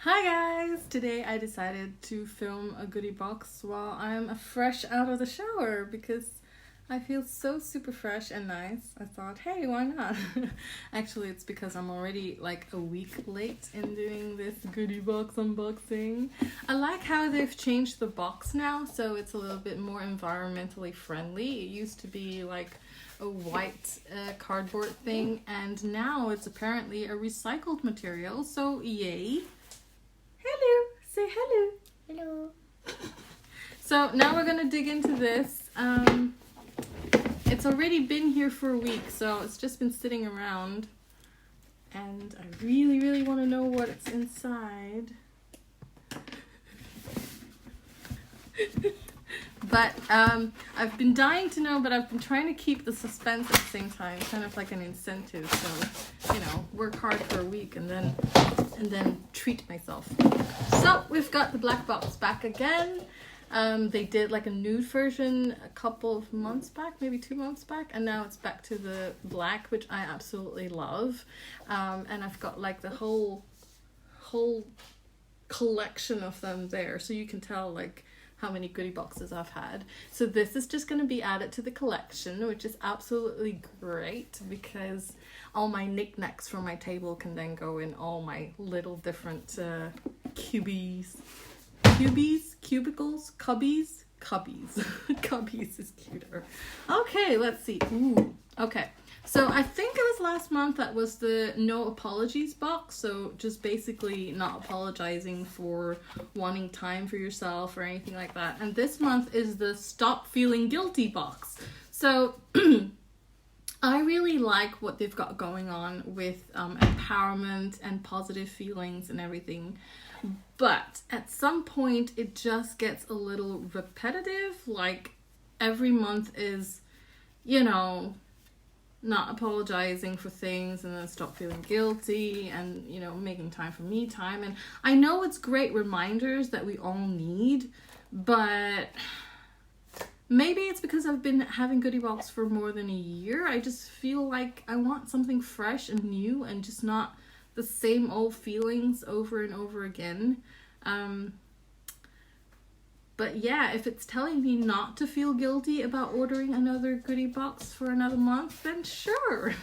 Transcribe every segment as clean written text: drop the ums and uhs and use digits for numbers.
Hi guys! Today I decided to film a goodie box while I'm fresh out of the shower because I feel so super fresh and nice. I thought, hey, why not? Actually, it's because I'm already like a week late in doing this goodie box unboxing. I like how they've changed the box now, so it's a little bit more environmentally friendly. It used to be like a white cardboard thing, and now it's apparently a recycled material, so yay! Hello! Say hello! Hello. So now we're gonna dig into this. It's already been here for a week, so it's just been sitting around. And I really want to know what's inside. But I've been dying to know, but I've been trying to keep the suspense at the same time, kind of like an incentive. So, you know, work hard for a week and then treat myself. So we've got the black box back again. They did like a nude version a couple of months back, maybe 2 months back, and now it's back to the black, which I absolutely love. And I've got like the whole collection of them there, so you can tell like how many goodie boxes I've had. So this is just going to be added to the collection, which is absolutely great because all my knickknacks from my table can then go in all my little different cubbies, cubicles, cubbies. Cubbies is cuter. Okay, let's see. Ooh, okay. So I think it was last month that was the no apologies box. So just basically not apologizing for wanting time for yourself or anything like that. And this month is the stop feeling guilty box. So I really like what they've got going on with empowerment and positive feelings and everything. But at some point it just gets a little repetitive. Like every month is, you know, not apologizing for things and then stop feeling guilty and, you know, making time for me time. And I know it's great reminders that we all need, but maybe it's because I've been having Goodie Box for more than a year. I just feel like I want something fresh and new and just not the same old feelings over and over again. But yeah, if it's telling me not to feel guilty about ordering another goodie box for another month, then sure.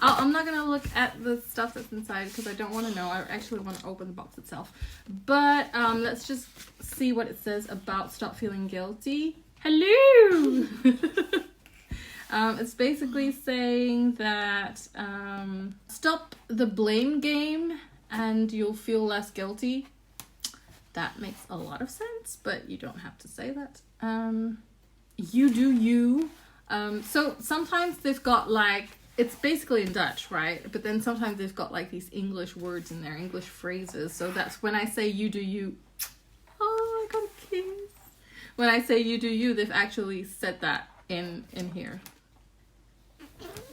I'm not going to look at the stuff that's inside because I don't want to know. I actually want to open the box itself. But let's just see what it says about stop feeling guilty. Hello! It's basically saying that stop the blame game and you'll feel less guilty. That makes a lot of sense, but you don't have to say that. You do you. So sometimes they've got like, it's basically in Dutch, right? But then sometimes they've got like these English words in there, English phrases. So that's when I say you do you. Oh, I got a kiss. When I say you do you, they've actually said that in here.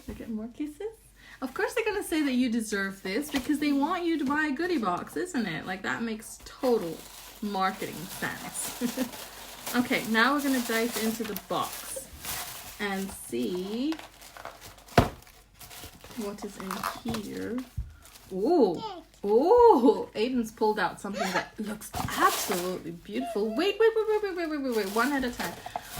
They get more kisses? Of course they're going to say that you deserve this because they want you to buy a goodie box, isn't it? Like that makes total marketing sense. Okay, now we're going to dive into the box and see what is in here. Oh, Aiden's pulled out something that looks absolutely beautiful. Wait, one at a time.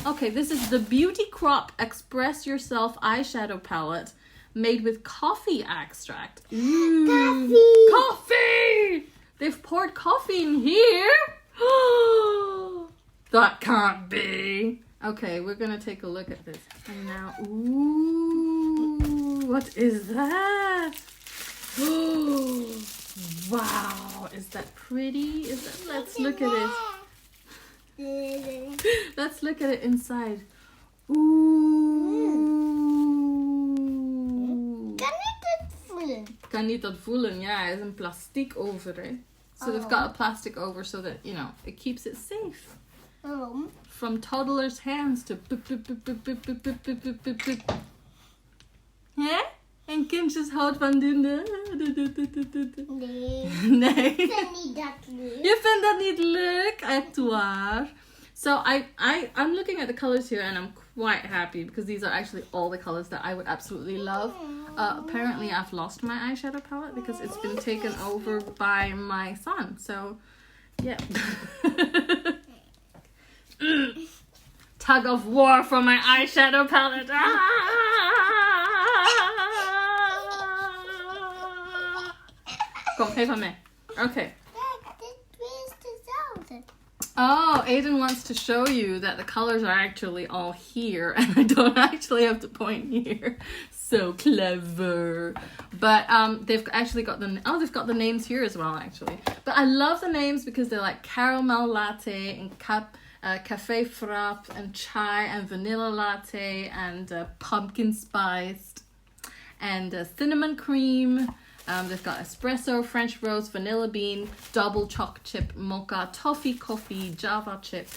Okay, this is the Beauty Crop Express Yourself Eyeshadow Palette made with coffee extract. Coffee! They've poured coffee in here? That can't be. Okay, we're gonna take a look at this. And now, ooh, what is that? Wow, is that pretty? Let's look at it. Let's look at it inside. Ooh. Kan niet dat voelen. Ja, er is een plastic over, hè. So they've got a plastic over so that, you know, it keeps it safe. From toddlers' hands to Hè? En kindjes houdt van doen. Nee. Nee. Ik vind niet dat leuk. Je vindt dat niet leuk? Echt waar. So I'm looking at the colors here and I'm quite happy because these are actually all the colors that I would absolutely love. Apparently I've lost my eyeshadow palette because it's been taken over by my son. So, yeah. Tug of war for my eyeshadow palette. Kom, geef aan mij. Okay. Oh, Aiden wants to show you that the colors are actually all here and I don't actually have to point here. So clever. But they've actually got they've got the names here as well actually. But I love the names because they're like caramel latte and cafe frappe and chai and vanilla latte and pumpkin spiced and cinnamon cream. They've got espresso, French roast, vanilla bean, double choc chip, mocha, toffee coffee, java chip.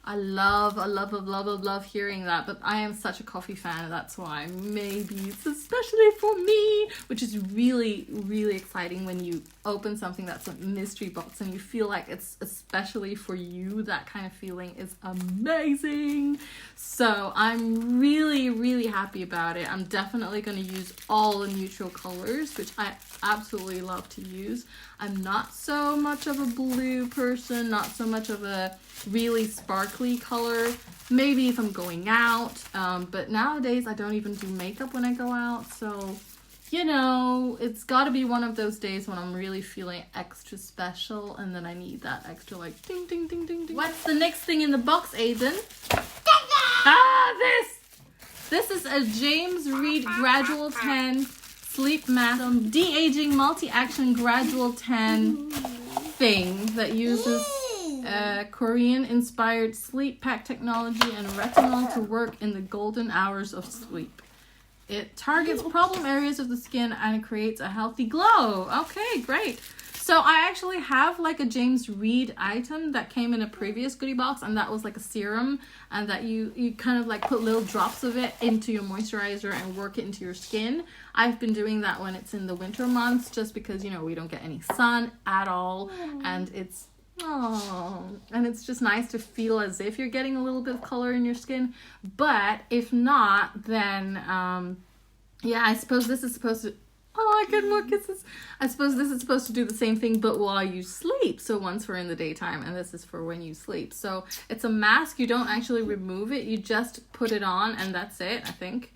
I love hearing that, but I am such a coffee fan, that's why maybe it's especially for me, which is really, really exciting when you open something that's a mystery box and you feel like it's especially for you. That kind of feeling is amazing. So I'm really, really happy about it. I'm definitely going to use all the neutral colors, which I absolutely love to use. I'm not so much of a blue person, not so much of a really sparkly color. Maybe if I'm going out, but nowadays I don't even do makeup when I go out, so you know, it's got to be one of those days when I'm really feeling extra special and then I need that extra like ding ding ding ding ding. What's the next thing in the box, Aiden? This is a James Read Gradual 10 Sleep Mask De-Aging Multi-Action Gradual 10 thing that uses Korean-inspired sleep pack technology and retinol to work in the golden hours of sleep. It targets problem areas of the skin and creates a healthy glow. Okay, great. So I actually have like a James Read item that came in a previous goodie box, and that was like a serum, and that you kind of like put little drops of it into your moisturizer and work it into your skin. I've been doing that when it's in the winter months just because, you know, we don't get any sun at all, and it's just nice to feel as if you're getting a little bit of color in your skin. But if not, then yeah, I suppose this is supposed to, oh, I get more kisses. I suppose this is supposed to do the same thing but while you sleep. So once we're in the daytime, and this is for when you sleep. So it's a mask. You don't actually remove it, you just put it on and that's it, I think.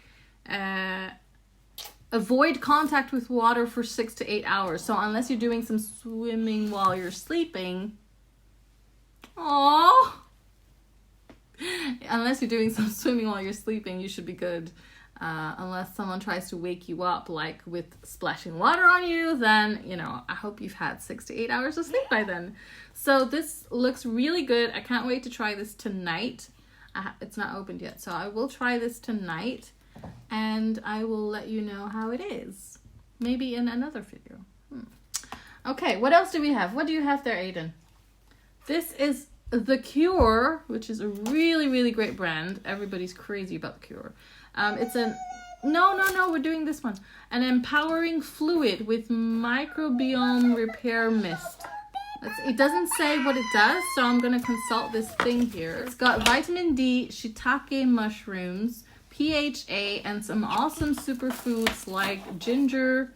Avoid contact with water for 6 to 8 hours. So unless you're doing some swimming while you're sleeping, unless you're doing some swimming while you're sleeping, you should be good. Unless someone tries to wake you up like with splashing water on you, then, you know, I hope you've had 6 to 8 hours of sleep by then. So this looks really good. I can't wait to try this tonight. It's not opened yet, so I will try this tonight and I will let you know how it is. Maybe in another video. Okay, what else do we have? What do you have there, Aiden? This is The Cure, which is a really, really great brand. Everybody's crazy about The Cure. It's an... No, we're doing this one. An empowering fluid with microbiome repair mist. It doesn't say what it does, so I'm going to consult this thing here. It's got vitamin D, shiitake mushrooms, PHA, and some awesome superfoods like ginger,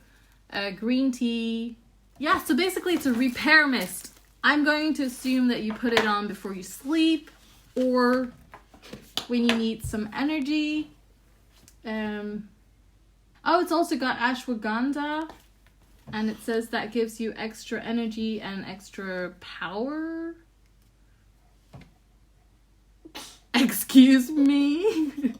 green tea. Yeah, so basically it's a repair mist. I'm going to assume that you put it on before you sleep or when you need some energy. Oh, it's also got ashwagandha, and it says that gives you extra energy and extra power. Excuse me.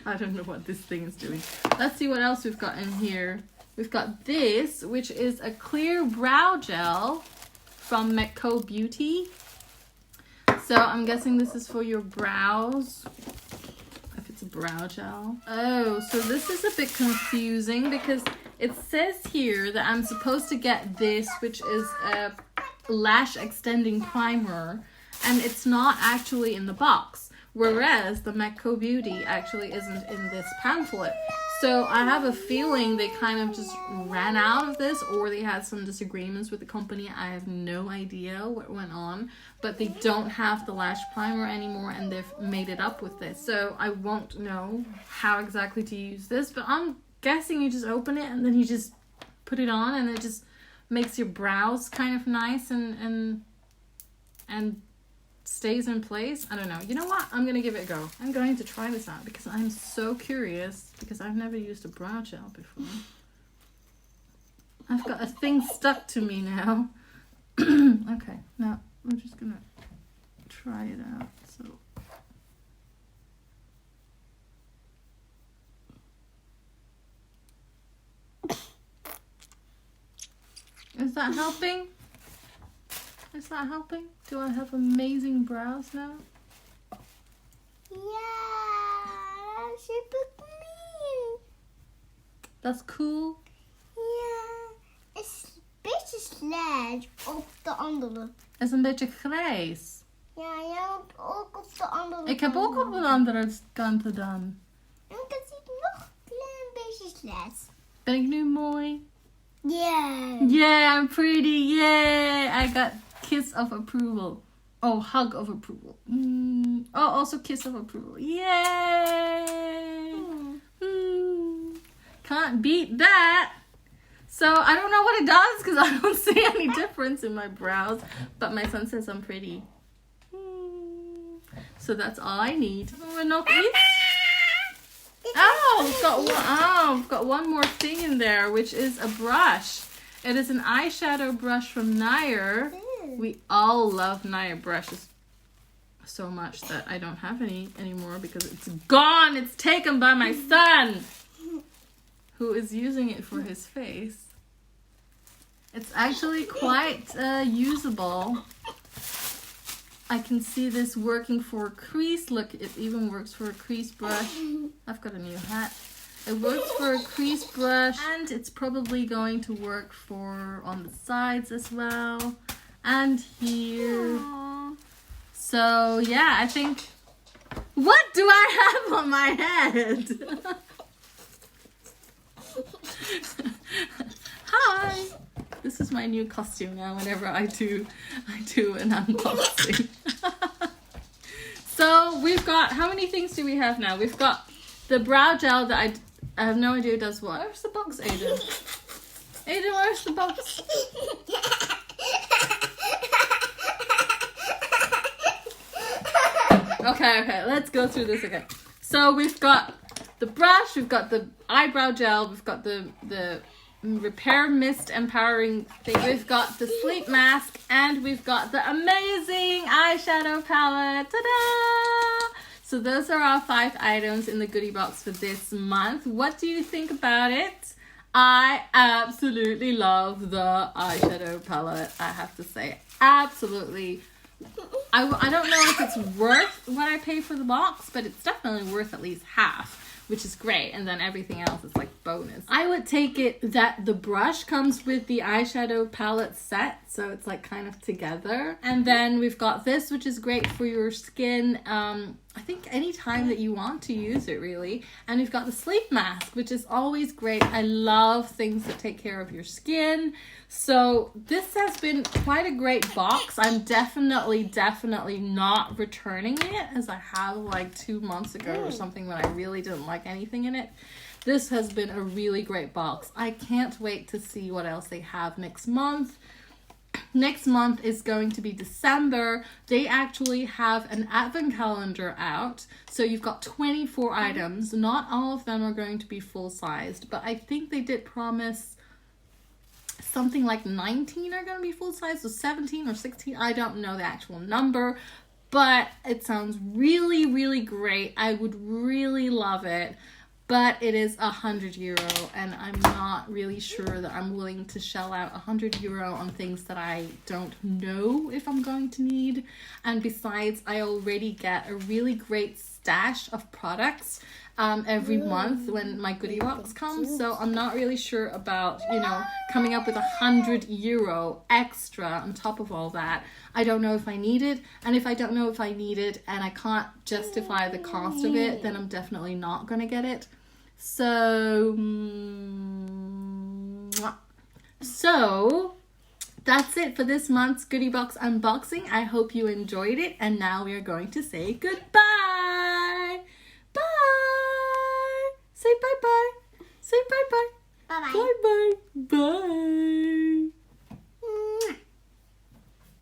I don't know what this thing is doing. Let's see what else we've got in here. We've got this, which is a clear brow gel from Metco Beauty. So I'm guessing this is for your brows. If it's a brow gel. Oh, so this is a bit confusing because it says here that I'm supposed to get this, which is a lash extending primer, and it's not actually in the box. Whereas the Metco Beauty actually isn't in this pamphlet. So I have a feeling they kind of just ran out of this, or they had some disagreements with the company. I have no idea what went on, but they don't have the lash primer anymore, and they've made it up with this. So I won't know how exactly to use this, but I'm guessing you just open it and then you just put it on, and it just makes your brows kind of nice and stays in place. I don't know. You know what? I'm gonna give it a go. I'm going to try this out because I'm so curious, because I've never used a brow gel before. I've got a thing stuck to me now. Okay, now I'm just gonna try it out. So is that helping? Is that helping? Do I have amazing brows now? Ja, super clean. That's cool. Ja, het is een beetje slash op de andere. Is een beetje grijs. Ja, jij hebt ook op de andere Ik heb ook op een andere kant gedaan. En ik zie nog een klein beetje slash. Ben ik nu mooi? Yeah. Yeah, I'm pretty. Yeah, I got kiss of approval. Oh, hug of approval. Oh, also kiss of approval. Yay! Can't beat that. So I don't know what it does because I don't see any difference in my brows. But my son says I'm pretty. So that's all I need. We're not I've got one more thing in there, which is a brush. It is an eyeshadow brush from Nire. We all love Nire brushes so much that I don't have any anymore because it's gone. It's taken by my son, who is using it for his face. It's actually quite usable. I can see this working for a crease. Look, it even works for a crease brush. I've got a new hat. It works for a crease brush, and it's probably going to work for on the sides as well. And here. Aww. So yeah, I think. What do I have on my head? Hi. This is my new costume now. Whenever I do an unboxing. So we've got, how many things do we have now? We've got the brow gel that I have no idea does what. Where's the box, Aiden? Aiden, where's the box? Okay, let's go through this again. So we've got the brush, we've got the eyebrow gel, we've got the repair mist empowering thing, we've got the sleep mask, and we've got the amazing eyeshadow palette. Ta-da! So those are our 5 items in the goodie box for this month. What do you think about it? I absolutely love the eyeshadow palette, I have to say. Absolutely. I don't know if it's worth what I pay for the box, but it's definitely worth at least half, which is great. And then everything else is like bonus. I would take it that the brush comes with the eyeshadow palette set, so it's like kind of together. And then we've got this, which is great for your skin. I think any time that you want to use it, really. And we've got the sleep mask, which is always great. I love things that take care of your skin. So this has been quite a great box. I'm definitely not returning it, as I have like 2 months ago or something when I really didn't like anything in it. This has been a really great box. I can't wait to see what else they have next month. Next month is going to be December. They actually have an advent calendar out. So you've got 24 items. Not all of them are going to be full-sized, but I think they did promise something like 19 are going to be full-size, so 17 or 16. I don't know the actual number, but it sounds really, really great. I would really love it. But it is €100, and I'm not really sure that I'm willing to shell out €100 on things that I don't know if I'm going to need. And besides, I already get a really great stash of products every month when my goodie box comes. So I'm not really sure about, coming up with €100 extra on top of all that. I don't know if I need it. And if I don't know if I need it and I can't justify the cost of it, then I'm definitely not going to get it. So, that's it for this month's Goodiebox unboxing. I hope you enjoyed it, and now we are going to say goodbye.